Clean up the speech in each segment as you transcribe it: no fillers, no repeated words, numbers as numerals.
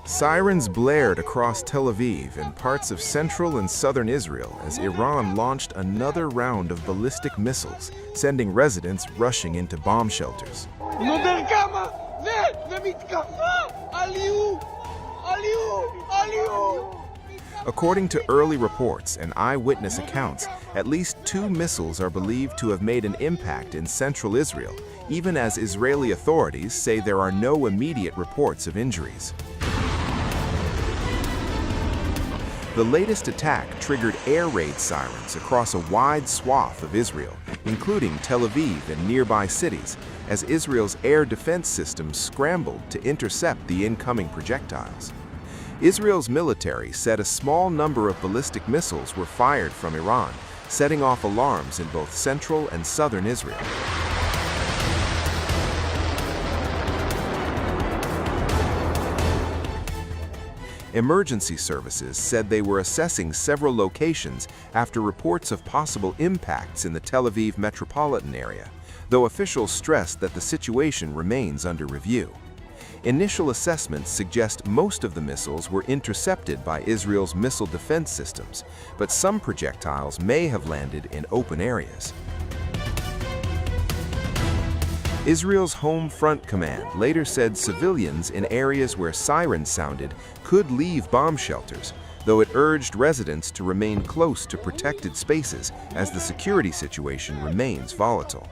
Sirens blared across Tel Aviv and parts of central and southern Israel as Iran launched another round of ballistic missiles, sending residents rushing into bomb shelters. According to early reports and eyewitness accounts, at least 2 missiles are believed to have made an impact in central Israel, even as Israeli authorities say there are no immediate reports of injuries. The latest attack triggered air raid sirens across a wide swath of Israel, including Tel Aviv and nearby cities, as Israel's air defense systems scrambled to intercept the incoming projectiles. Israel's military said a small number of ballistic missiles were fired from Iran, setting off alarms in both central and southern Israel. Emergency services said they were assessing several locations after reports of possible impacts in the Tel Aviv metropolitan area, though officials stressed that the situation remains under review. Initial assessments suggest most of the missiles were intercepted by Israel's missile defense systems, but some projectiles may have landed in open areas. Israel's Home Front Command later said civilians in areas where sirens sounded could leave bomb shelters, though it urged residents to remain close to protected spaces as the security situation remains volatile.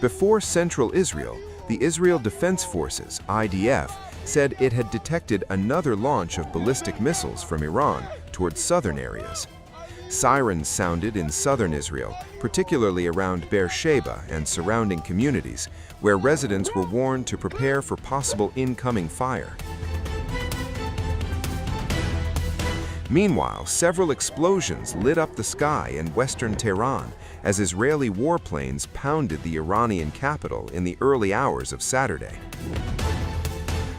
Before central Israel, the Israel Defense Forces, IDF, said it had detected another launch of ballistic missiles from Iran towards southern areas. Sirens sounded in southern Israel, particularly around Beersheba and surrounding communities, where residents were warned to prepare for possible incoming fire. Meanwhile, several explosions lit up the sky in western Tehran as Israeli warplanes pounded the Iranian capital in the early hours of Saturday.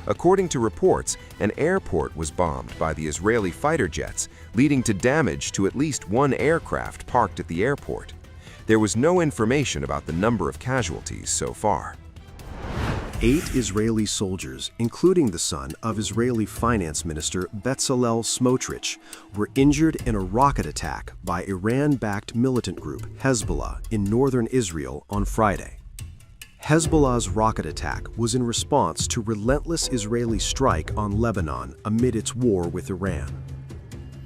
According to reports, an airport was bombed by the Israeli fighter jets, leading to damage to at least 1 aircraft parked at the airport. There was no information about the number of casualties so far. 8 Israeli soldiers, including the son of Israeli Finance Minister Bezalel Smotrich, were injured in a rocket attack by Iran-backed militant group Hezbollah in northern Israel on Friday. Hezbollah's rocket attack was in response to relentless Israeli strike on Lebanon amid its war with Iran.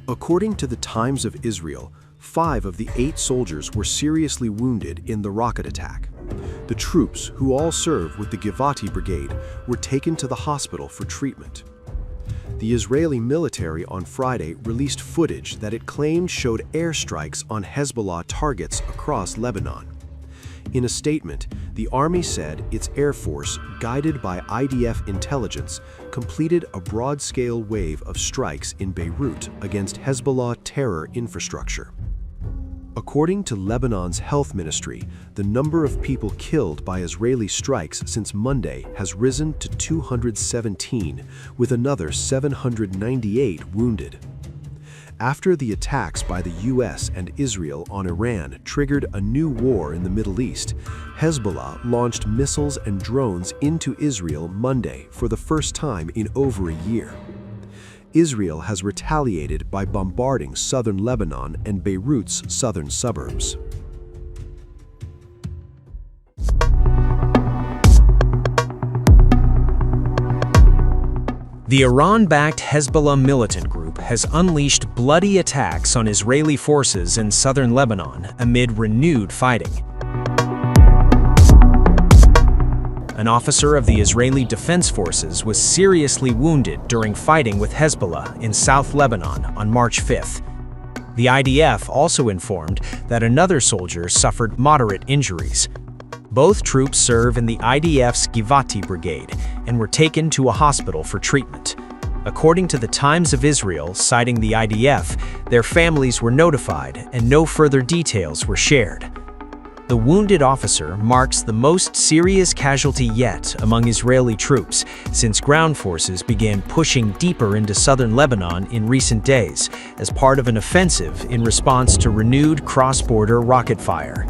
According to the Times of Israel, 5 of the 8 soldiers were seriously wounded in the rocket attack. The troops, who all serve with the Givati Brigade, were taken to the hospital for treatment. The Israeli military on Friday released footage that it claimed showed airstrikes on Hezbollah targets across Lebanon. In a statement, the army said its air force, guided by IDF intelligence, completed a broad-scale wave of strikes in Beirut against Hezbollah terror infrastructure. According to Lebanon's health ministry, the number of people killed by Israeli strikes since Monday has risen to 217, with another 798 wounded. After the attacks by the US and Israel on Iran triggered a new war in the Middle East, Hezbollah launched missiles and drones into Israel Monday for the first time in over a year. Israel has retaliated by bombarding southern Lebanon and Beirut's southern suburbs. The Iran-backed Hezbollah militant group has unleashed bloody attacks on Israeli forces in southern Lebanon amid renewed fighting. An officer of the Israeli Defense Forces was seriously wounded during fighting with Hezbollah in South Lebanon on March 5th. The IDF also informed that another soldier suffered moderate injuries. Both troops serve in the IDF's Givati Brigade and were taken to a hospital for treatment. According to the Times of Israel, citing the IDF, their families were notified and no further details were shared. The wounded officer marks the most serious casualty yet among Israeli troops since ground forces began pushing deeper into southern Lebanon in recent days as part of an offensive in response to renewed cross-border rocket fire.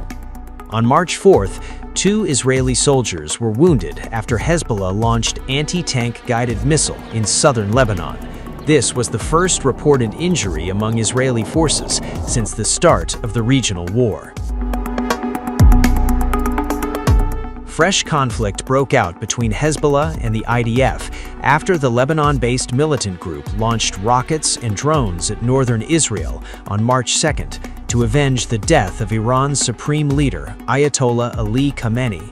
On March 4th, 2 Israeli soldiers were wounded after Hezbollah launched anti-tank guided missile in southern Lebanon. This was the first reported injury among Israeli forces since the start of the regional war. Fresh conflict broke out between Hezbollah and the IDF after the Lebanon-based militant group launched rockets and drones at northern Israel on March 2nd to avenge the death of Iran's supreme leader, Ayatollah Ali Khamenei.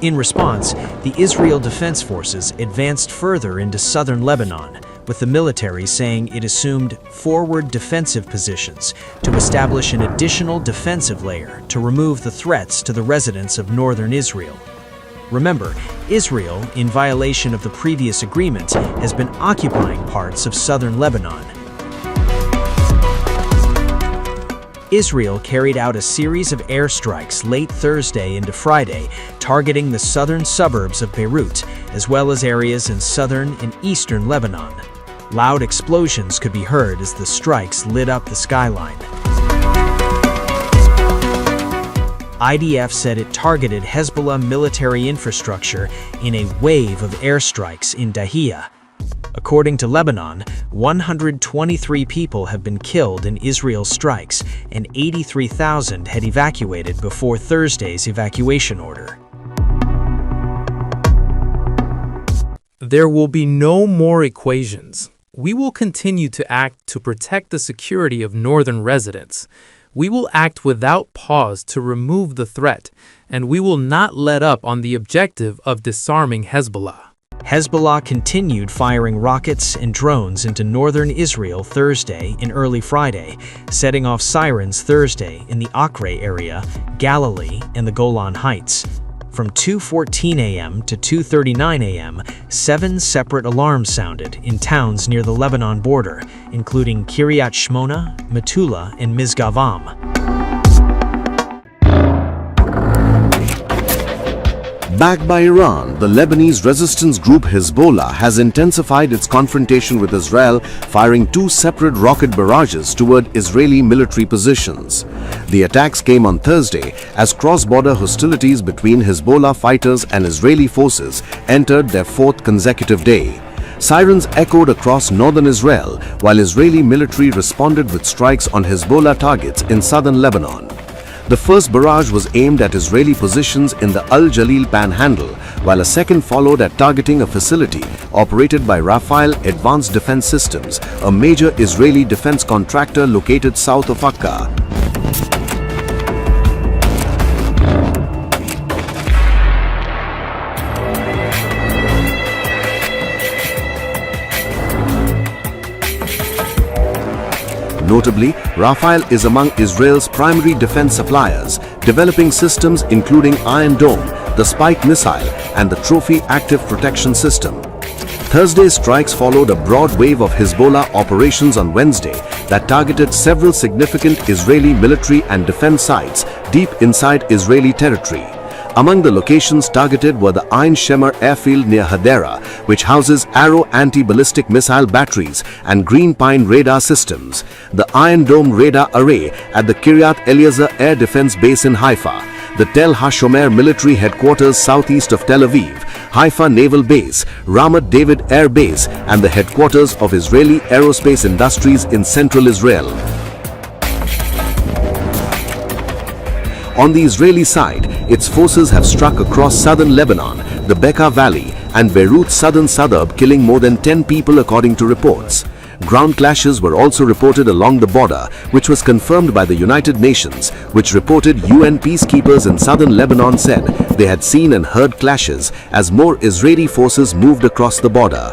In response, the Israel Defense Forces advanced further into southern Lebanon, with the military saying it assumed forward defensive positions to establish an additional defensive layer to remove the threats to the residents of northern Israel. Remember, Israel, in violation of the previous agreement, has been occupying parts of southern Lebanon. Israel carried out a series of airstrikes late Thursday into Friday, targeting the southern suburbs of Beirut, as well as areas in southern and eastern Lebanon. Loud explosions could be heard as the strikes lit up the skyline. IDF said it targeted Hezbollah military infrastructure in a wave of airstrikes in Dahiyah. According to Lebanon, 123 people have been killed in Israel's strikes, and 83,000 had evacuated before Thursday's evacuation order. There will be no more equations. We will continue to act to protect the security of northern residents. We will act without pause to remove the threat, and we will not let up on the objective of disarming Hezbollah. Hezbollah continued firing rockets and drones into northern Israel Thursday and early Friday, setting off sirens Thursday in the Acre area, Galilee, and the Golan Heights. From 2:14 a.m. to 2:39 a.m., 7 separate alarms sounded in towns near the Lebanon border, including Kiryat Shmona, Metula, and Mizgavam. Backed by Iran, the Lebanese resistance group Hezbollah has intensified its confrontation with Israel, firing 2 separate rocket barrages toward Israeli military positions. The attacks came on Thursday as cross-border hostilities between Hezbollah fighters and Israeli forces entered their 4th consecutive day. Sirens echoed across northern Israel, while Israeli military responded with strikes on Hezbollah targets in southern Lebanon. The first barrage was aimed at Israeli positions in the Al Jalil Panhandle, while a second followed at targeting a facility operated by Rafael Advanced Defense Systems, a major Israeli defense contractor located south of Akka. Notably, Rafael is among Israel's primary defense suppliers, developing systems including Iron Dome, the Spike missile, and the Trophy Active Protection System. Thursday's strikes followed a broad wave of Hezbollah operations on Wednesday that targeted several significant Israeli military and defense sites deep inside Israeli territory. Among the locations targeted were the Ein Shemer airfield near Hadera, which houses Arrow anti-ballistic missile batteries and Green Pine radar systems, the Iron Dome radar array at the Kiryat Eliezer Air Defense Base in Haifa, the Tel HaShomer military headquarters southeast of Tel Aviv, Haifa Naval Base, Ramat David Air Base, and the headquarters of Israeli aerospace industries in central Israel. On the Israeli side, its forces have struck across southern Lebanon, the Bekaa Valley, and Beirut's southern suburb, killing more than 10 people according to reports. Ground clashes were also reported along the border, which was confirmed by the United Nations, which reported UN peacekeepers in southern Lebanon said they had seen and heard clashes as more Israeli forces moved across the border.